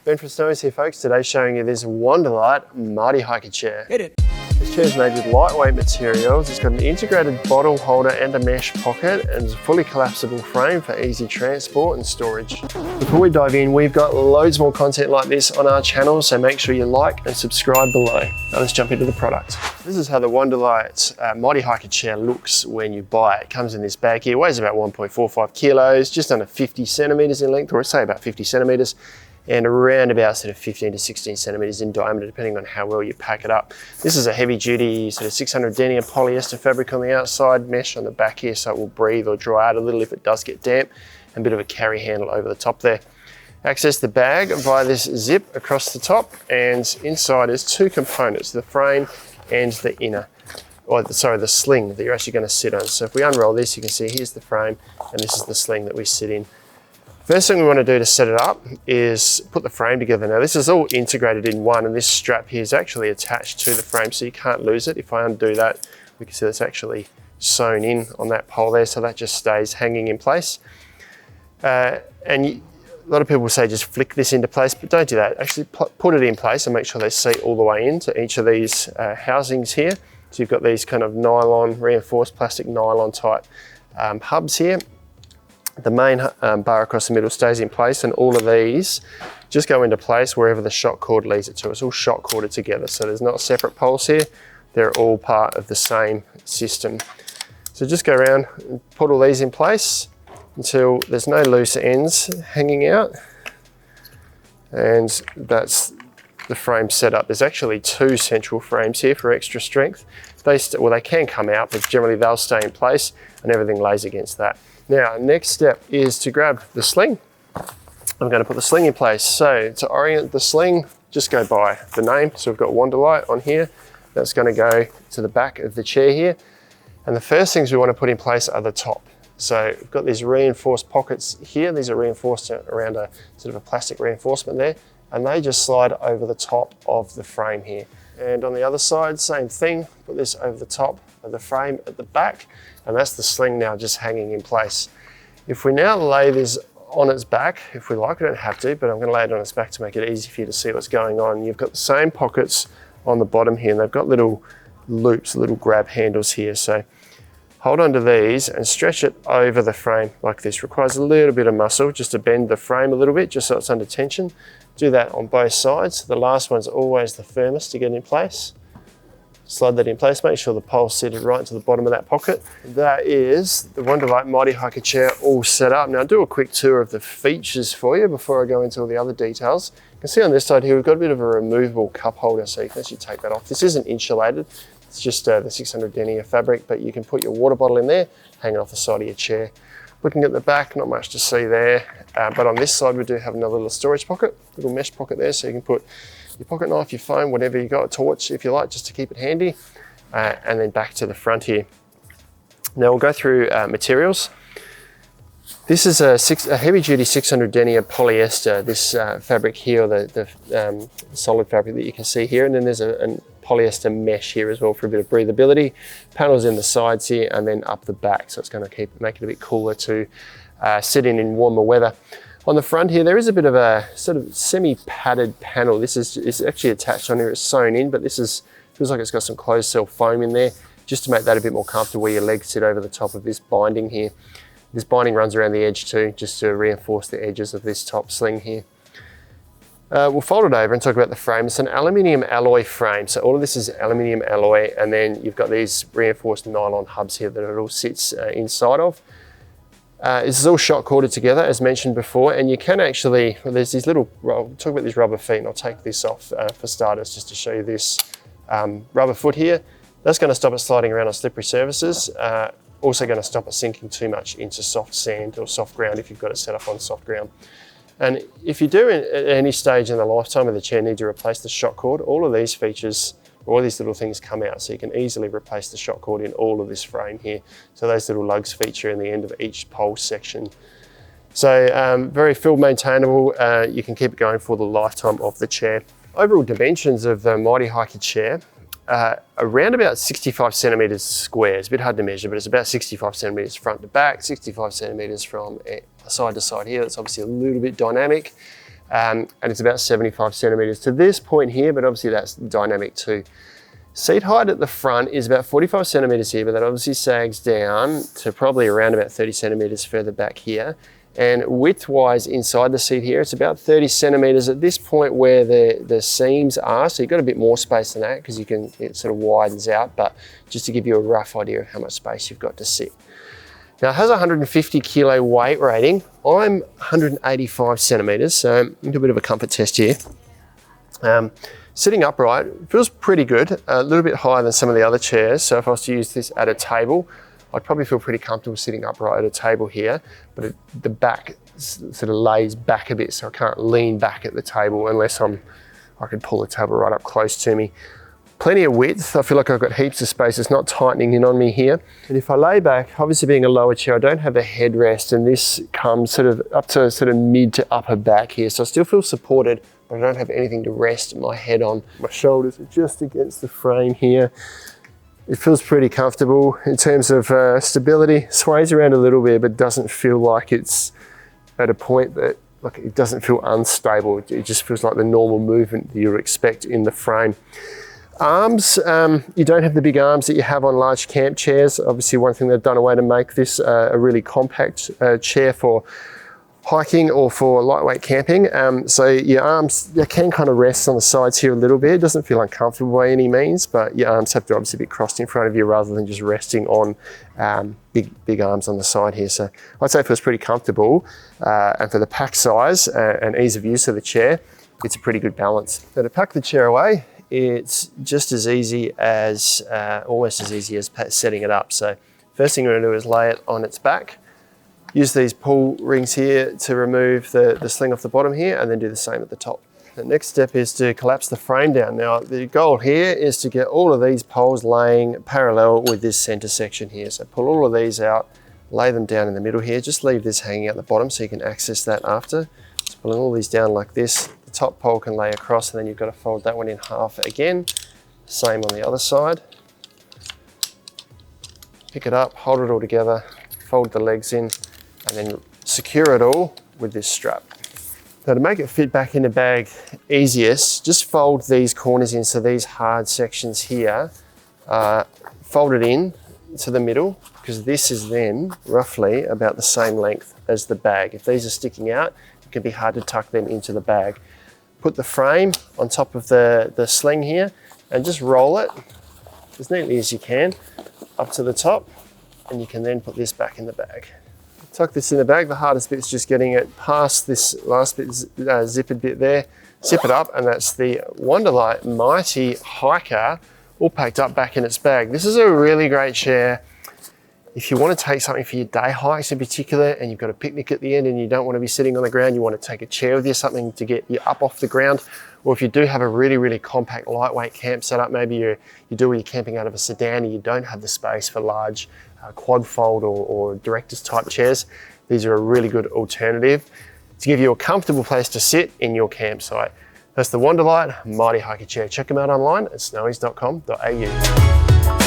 Ben from Snowy's here, folks. Today showing you this Wonderlight Mighty Hiker chair. Hit it. This chair is made with lightweight materials. It's got an integrated bottle holder and a mesh pocket, and it's a fully collapsible frame for easy transport and storage. Before we dive in, we've got loads more content like this on our channel, so make sure you like and subscribe below. Now let's jump into the product. This is how the Wonderlight Mighty Hiker chair looks when you buy it. It comes in this bag here, weighs about 1.45 kilos, just under 50 centimeters in length, or say about 50 centimeters. And around about sort of 15 to 16 centimeters in diameter, depending on how well you pack it up. This is a heavy duty sort of 600 denier polyester fabric on the outside, mesh on the back here so it will breathe or dry out a little if it does get damp, and a bit of a carry handle over the top there. Access the bag via this zip across the top, and inside is two components, the frame and the inner, the sling that you're actually going to sit on. So if we unroll this, you can see here's the frame and this is the sling that we sit in. First thing we want to do to set it up is put the frame together. Now this is all integrated in one, and this strap here is actually attached to the frame so you can't lose it. If I undo that, we can see it's actually sewn in on that pole there, so that just stays hanging in place. A lot of people say just flick this into place, but don't do that. Actually put it in place and make sure they seat all the way into each of these housings here. So you've got these kind of nylon, reinforced plastic nylon type hubs here. The main bar across the middle stays in place, and all of these just go into place wherever the shock cord leads it to. It's all shock corded together, so there's not separate poles here. They're all part of the same system. So just go around and put all these in place until there's no loose ends hanging out. And that's the frame setup. There's actually two central frames here for extra strength. They can come out, but generally they'll stay in place and everything lays against that. Now, next step is to grab the sling. I'm going to put the sling in place. So to orient the sling, just go by the name. So we've got Wonderlight on here. That's going to go to the back of the chair here. And the first things we want to put in place are the top. So we've got these reinforced pockets here. These are reinforced around a sort of a plastic reinforcement there. And they just slide over the top of the frame here. And on the other side, same thing. Put this over the top of the frame at the back. And that's the sling now just hanging in place. If we now lay this on its back, if we like, we don't have to, but I'm going to lay it on its back to make it easy for you to see what's going on. You've got the same pockets on the bottom here, and they've got little loops, little grab handles here. So hold on to these and stretch it over the frame like this. Requires a little bit of muscle just to bend the frame a little bit, just so it's under tension. Do that on both sides. The last one's always the firmest to get in place. Slide that in place, make sure the pole's seated right to the bottom of that pocket. That is the Wonderlight Mighty Hiker chair all set up. Now I'll do a quick tour of the features for you before I go into all the other details. You can see on this side here, we've got a bit of a removable cup holder, so you can actually take that off. This isn't insulated, it's just the 600 denier fabric, but you can put your water bottle in there, hang it off the side of your chair. Looking at the back, not much to see there, but on this side we do have another little storage pocket, little mesh pocket there, so you can put your pocket knife, your phone, whatever you got, a torch if you like, just to keep it handy, and then back to the front here. Now we'll go through materials. This is a heavy-duty 600 denier polyester, this fabric here, the solid fabric that you can see here, and then there's a polyester mesh here as well for a bit of breathability. Panels in the sides here and then up the back, so it's going to make it a bit cooler to sit in warmer weather. On the front here, there is a bit of a sort of semi-padded panel. This is actually attached on here, it's sewn in, but feels like it's got some closed cell foam in there, just to make that a bit more comfortable where your legs sit over the top of this binding here. This binding runs around the edge too, just to reinforce the edges of this top sling here. We'll fold it over and talk about the frame. It's an aluminium alloy frame. So all of this is aluminium alloy, and then you've got these reinforced nylon hubs here that it all sits inside of. This is all shock corded together, as mentioned before, and you can actually, there's these little, we'll talk about these rubber feet, and I'll take this off for starters just to show you this rubber foot here. That's going to stop it sliding around on slippery surfaces. Also going to stop it sinking too much into soft sand or soft ground if you've got it set up on soft ground. And if you do at any stage in the lifetime of the chair need to replace the shock cord, all of these features, all these little things come out, so you can easily replace the shock cord in all of this frame here. So those little lugs feature in the end of each pole section. So very field maintainable, you can keep it going for the lifetime of the chair. Overall dimensions of the Mighty Hiker chair, around about 65 centimeters square. It's a bit hard to measure, but it's about 65 centimeters front to back, 65 centimeters from side to side here. That's obviously a little bit dynamic. and it's about 75 centimeters to this point here, but obviously that's dynamic too. Seat height at the front is about 45 centimeters here, but that obviously sags down to probably around about 30 centimeters further back here. And width-wise inside the seat here, it's about 30 centimeters at this point where the seams are. So you've got a bit more space than that because it sort of widens out, but just to give you a rough idea of how much space you've got to sit. Now it has a 150 kilo weight rating. I'm 185 centimeters, so I'll do a bit of a comfort test here. Sitting upright feels pretty good, a little bit higher than some of the other chairs. So if I was to use this at a table, I'd probably feel pretty comfortable sitting upright at a table here, but the back sort of lays back a bit, so I can't lean back at the table unless I can pull the table right up close to me. Plenty of width. I feel like I've got heaps of space. It's not tightening in on me here. And if I lay back, obviously being a lower chair, I don't have a headrest, and this comes sort of up to sort of mid to upper back here. So I still feel supported, but I don't have anything to rest my head on. My shoulders are just against the frame here. It feels pretty comfortable in terms of stability. Sways around a little bit, but doesn't feel like it's at a point that, like, it doesn't feel unstable. It just feels like the normal movement that you expect in the frame. Arms, you don't have the big arms that you have on large camp chairs. Obviously, one thing they've done away to make this a really compact chair for hiking or for lightweight camping. So your arms, they can kind of rest on the sides here a little bit. It doesn't feel uncomfortable by any means, but your arms have to obviously be crossed in front of you rather than just resting on big arms on the side here. So I'd say it feels pretty comfortable. And for the pack size and ease of use of the chair, it's a pretty good balance. So to pack the chair away, it's just as easy as, almost as easy as setting it up. So first thing we're gonna do is lay it on its back. Use these pull rings here to remove the sling off the bottom here, and then do the same at the top. The next step is to collapse the frame down. Now, the goal here is to get all of these poles laying parallel with this center section here. So pull all of these out, lay them down in the middle here. Just leave this hanging at the bottom so you can access that after. Just pulling all these down like this. The top pole can lay across, and then you've got to fold that one in half again. Same on the other side. Pick it up, hold it all together, fold the legs in, and then secure it all with this strap. Now to make it fit back in the bag easiest, just fold these corners in, so these hard sections here, fold it in to the middle, because this is then roughly about the same length as the bag. If these are sticking out, it can be hard to tuck them into the bag. Put the frame on top of the sling here and just roll it as neatly as you can up to the top, and you can then put this back in the bag. Tuck this in the bag. The hardest bit is just getting it past this last bit, zippered bit there. Zip it up, and that's the Wonderlight Mighty Hiker all packed up back in its bag. This is a really great chair if you want to take something for your day hikes in particular, and you've got a picnic at the end and you don't want to be sitting on the ground, you want to take a chair with you, something to get you up off the ground. Or if you do have a really, really compact, lightweight camp setup, maybe you do where you're camping out of a sedan and you don't have the space for large quad fold or director's type chairs, these are a really good alternative to give you a comfortable place to sit in your campsite. That's the Wonderlight Mighty Hiker chair. Check them out online at snowies.com.au.